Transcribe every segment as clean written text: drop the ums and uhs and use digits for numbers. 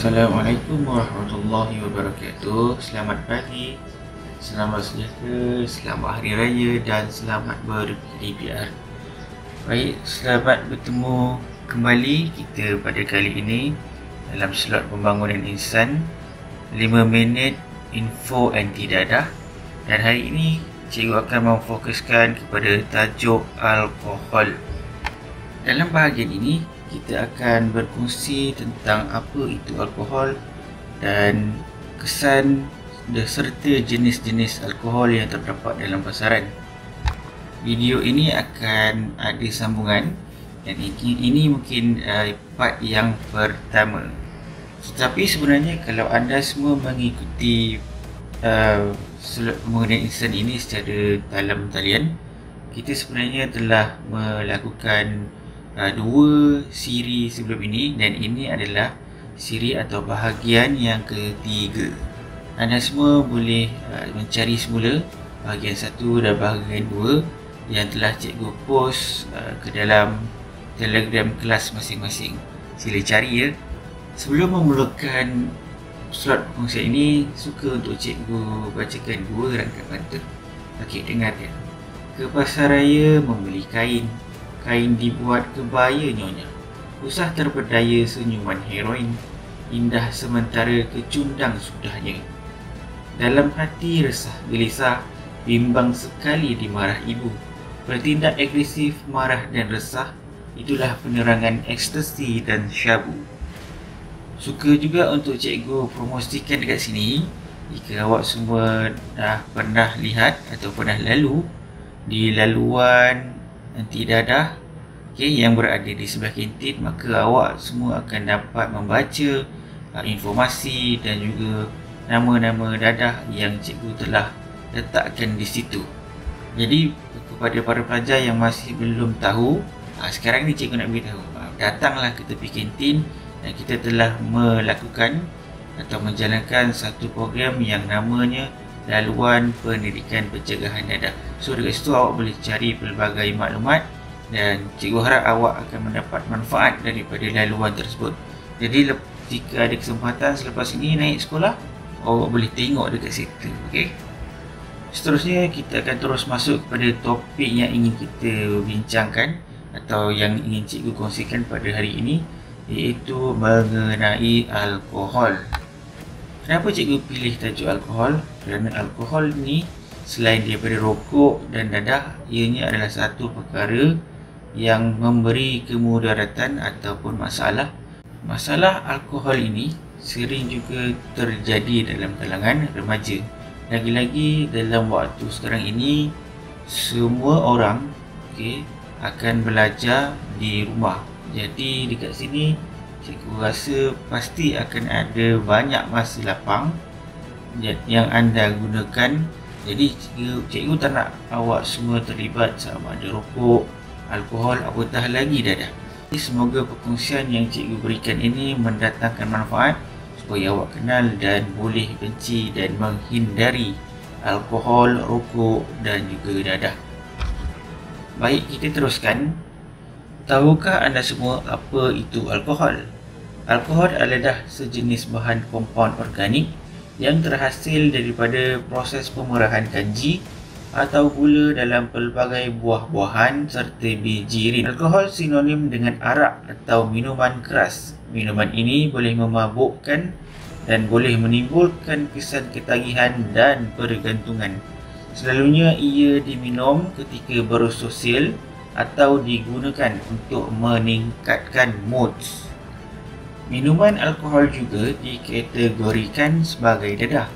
Assalamualaikum warahmatullahi wabarakatuh. Selamat pagi, selamat sejahtera, selamat hari raya dan selamat ber-PDPR. Baik, selamat bertemu kembali kita pada kali ini dalam slot pembangunan insan 5 minit info anti dadah. Dan hari ini cikgu akan memfokuskan kepada tajuk alkohol. Dalam bahagian ini kita akan berkongsi tentang apa itu alkohol dan kesan serta jenis-jenis alkohol yang terdapat dalam pasaran. Video ini akan ada sambungan dan ini mungkin part yang pertama. Tetapi sebenarnya kalau anda semua mengikuti slot pembangunan insan ini secara dalam talian, kita sebenarnya telah melakukan dua siri sebelum ini, dan ini adalah siri atau bahagian yang ketiga. Anda semua boleh mencari semula bahagian 1 dan bahagian 2 yang telah cikgu post ke dalam Telegram kelas masing-masing. Sila cari ya. Sebelum memulakan slot perkongsian ini, suka untuk cikgu bacakan dua rangkaian pantun. Okey, dengarkan. Ke pasar raya membeli kain, kain dibuat kebaya nyonya. Usah terpedaya senyuman heroin, indah sementara kecundang sudahnya. Dalam hati resah gelisah, bimbang sekali dimarah ibu. Bertindak agresif, marah dan resah, itulah penerangan ekstasi dan syabu. Suka juga untuk cikgu promosikan dekat sini, jika awak semua dah pernah lihat atau pernah lalu di laluan anti dadah yang berada di sebelah kantin, maka awak semua akan dapat membaca informasi dan juga nama-nama dadah yang cikgu telah letakkan di situ. Jadi kepada para pelajar yang masih belum tahu, sekarang ni cikgu nak beritahu, datanglah ke tepi kantin dan kita telah melakukan atau menjalankan satu program yang namanya laluan pendidikan pencegahan dadah. So dekat situ awak boleh cari pelbagai maklumat dan cikgu harap awak akan mendapat manfaat daripada laluan tersebut. Jadi jika ada kesempatan selepas ini naik sekolah, awak boleh tengok dekat situ. Okey. Seterusnya kita akan terus masuk kepada topik yang ingin kita bincangkan atau yang ingin cikgu kongsikan pada hari ini, iaitu mengenai alkohol. Kenapa cikgu pilih tajuk alkohol? Kerana alkohol ni selain daripada rokok dan dadah, ianya adalah satu perkara yang memberi kemudaratan ataupun masalah. Masalah alkohol ini sering juga terjadi dalam kalangan remaja. Lagi-lagi dalam waktu sekarang ini, semua orang akan belajar di rumah. Jadi dekat sini cikgu rasa pasti akan ada banyak masa lapang yang anda gunakan. Jadi cikgu tak nak awak semua terlibat sama ada rokok, alkohol, apatah lagi dadah. Jadi semoga perkongsian yang cikgu berikan ini mendatangkan manfaat supaya awak kenal dan boleh benci dan menghindari alkohol, rokok dan juga dadah. Baik, kita teruskan. Tahukah anda semua apa itu alkohol? Alkohol adalah sejenis bahan kompaun organik yang terhasil daripada proses pemerahan kanji atau gula dalam pelbagai buah-buahan serta biji rin. Alkohol sinonim dengan arak atau minuman keras. Minuman ini boleh memabukkan dan boleh menimbulkan kesan ketagihan dan pergantungan. Selalunya ia diminum ketika bersosial atau digunakan untuk meningkatkan moods. Minuman alkohol juga dikategorikan sebagai dadah.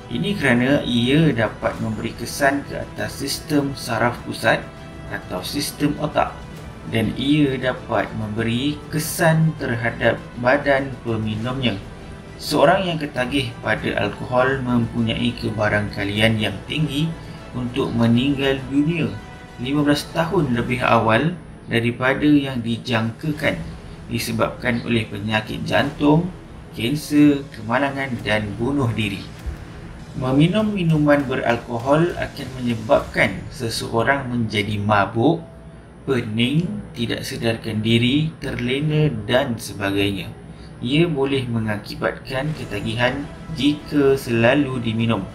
Ini kerana ia dapat memberi kesan ke atas sistem saraf pusat atau sistem otak, dan ia dapat memberi kesan terhadap badan peminumnya. Seorang yang ketagih pada alkohol mempunyai kebarangkalian yang tinggi untuk meninggal dunia 15 tahun lebih awal daripada yang dijangkakan, disebabkan oleh penyakit jantung, kanser, kemalangan dan bunuh diri. Meminum minuman beralkohol akan menyebabkan seseorang menjadi mabuk, pening, tidak sedarkan diri, terlena dan sebagainya. ia boleh mengakibatkan ketagihan jika selalu diminum.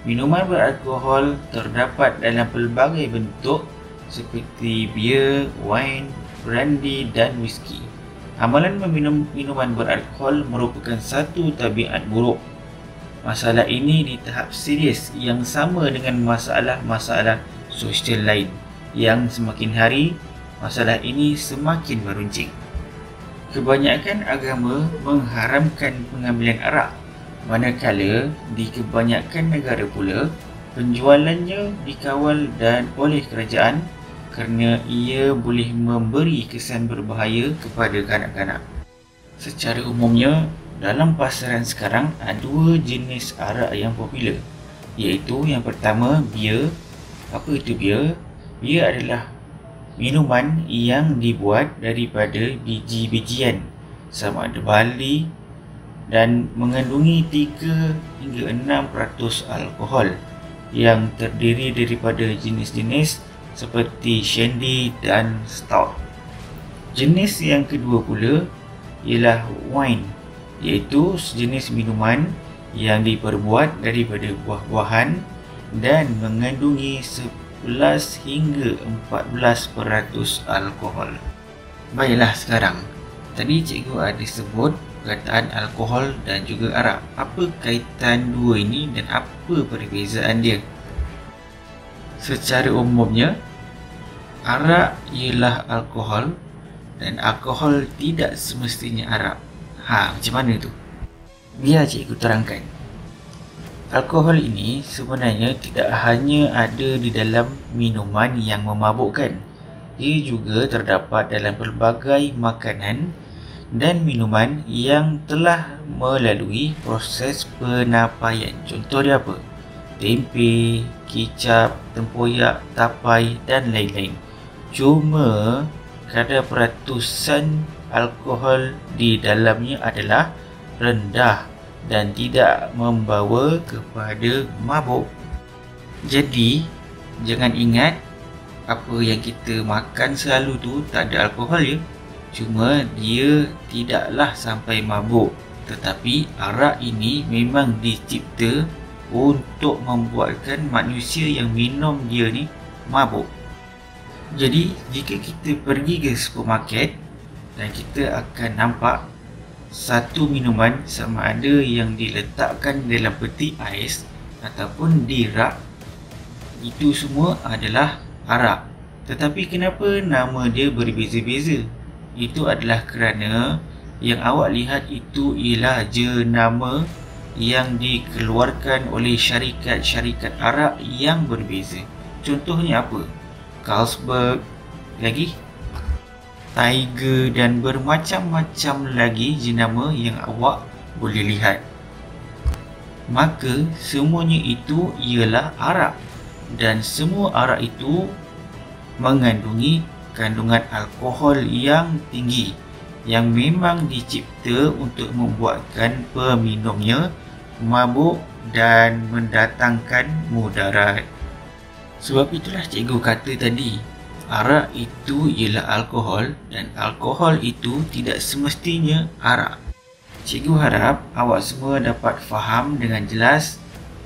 Minuman beralkohol terdapat dalam pelbagai bentuk seperti bir, wine, brandy dan whisky. Amalan meminum minuman beralkohol merupakan satu tabiat buruk. Masalah ini di tahap serius yang sama dengan masalah-masalah sosial lain yang semakin hari masalah ini semakin meruncing. Kebanyakan agama mengharamkan pengambilan arak, manakala di kebanyakan negara pula penjualannya dikawal dan oleh kerajaan kerana ia boleh memberi kesan berbahaya kepada kanak-kanak. Secara umumnya, dalam pasaran sekarang ada dua jenis arak yang popular, iaitu yang pertama bir. Apa itu bir? Bir adalah minuman yang dibuat daripada biji-bijian sama ada barley dan mengandungi 3 hingga 6% alkohol yang terdiri daripada jenis-jenis seperti shandy dan stout. Jenis yang kedua pula ialah wine, iaitu sejenis minuman yang diperbuat daripada buah-buahan dan mengandungi 11 hingga 14% alkohol. Baiklah sekarang, tadi cikgu ada sebut perkataan alkohol dan juga arak. Apa kaitan dua ini dan apa perbezaan dia? Secara umumnya, arak ialah alkohol dan alkohol tidak semestinya arak. Macam mana tu? Biar cikgu terangkan. Alkohol ini sebenarnya tidak hanya ada di dalam minuman yang memabukkan. Ia juga terdapat dalam pelbagai makanan dan minuman yang telah melalui proses penapaian. Contoh dia apa? Tempe, kicap, tempoyak, tapai dan lain-lain. Cuma kadar peratusan alkohol di dalamnya adalah rendah dan tidak membawa kepada mabuk. Jadi, jangan ingat apa yang kita makan selalu tu tak ada alkohol ya. Cuma dia tidaklah sampai mabuk. Tetapi arak ini memang dicipta untuk membuatkan manusia yang minum dia ni mabuk. Jadi, jika kita pergi ke supermarket dan kita akan nampak satu minuman sama ada yang diletakkan dalam peti ais ataupun di rak, itu semua adalah arak. Tetapi kenapa nama dia berbeza-beza? Itu adalah kerana yang awak lihat itu ialah jenama yang dikeluarkan oleh syarikat-syarikat arak yang berbeza. Contohnya apa? Carlsberg, lagi Tiger dan bermacam-macam lagi jenama yang awak boleh lihat. Maka semuanya itu ialah arak dan semua arak itu mengandungi kandungan alkohol yang tinggi yang memang dicipta untuk membuatkan peminumnya mabuk dan mendatangkan mudarat. Sebab itulah cikgu kata tadi, arak itu ialah alkohol dan alkohol itu tidak semestinya arak. Cikgu harap awak semua dapat faham dengan jelas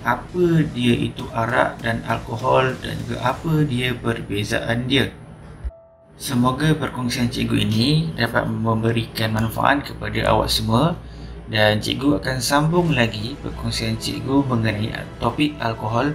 apa dia itu arak dan alkohol dan juga apa dia perbezaan dia. Semoga perkongsian cikgu ini dapat memberikan manfaat kepada awak semua dan cikgu akan sambung lagi perkongsian cikgu mengenai topik alkohol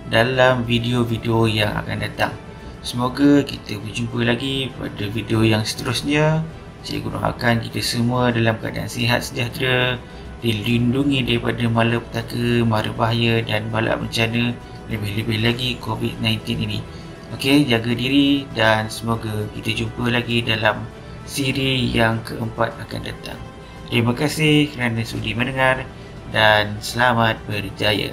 dalam video-video yang akan datang. Semoga kita berjumpa lagi pada video yang seterusnya. Cikgu doakan kita semua dalam keadaan sihat sejahtera, dilindungi daripada malapetaka, mara bahaya dan bala bencana, lebih-lebih lagi COVID-19 ini. Okey, jaga diri dan semoga kita jumpa lagi dalam siri yang keempat akan datang. Terima kasih kerana sudi mendengar dan selamat berjaya.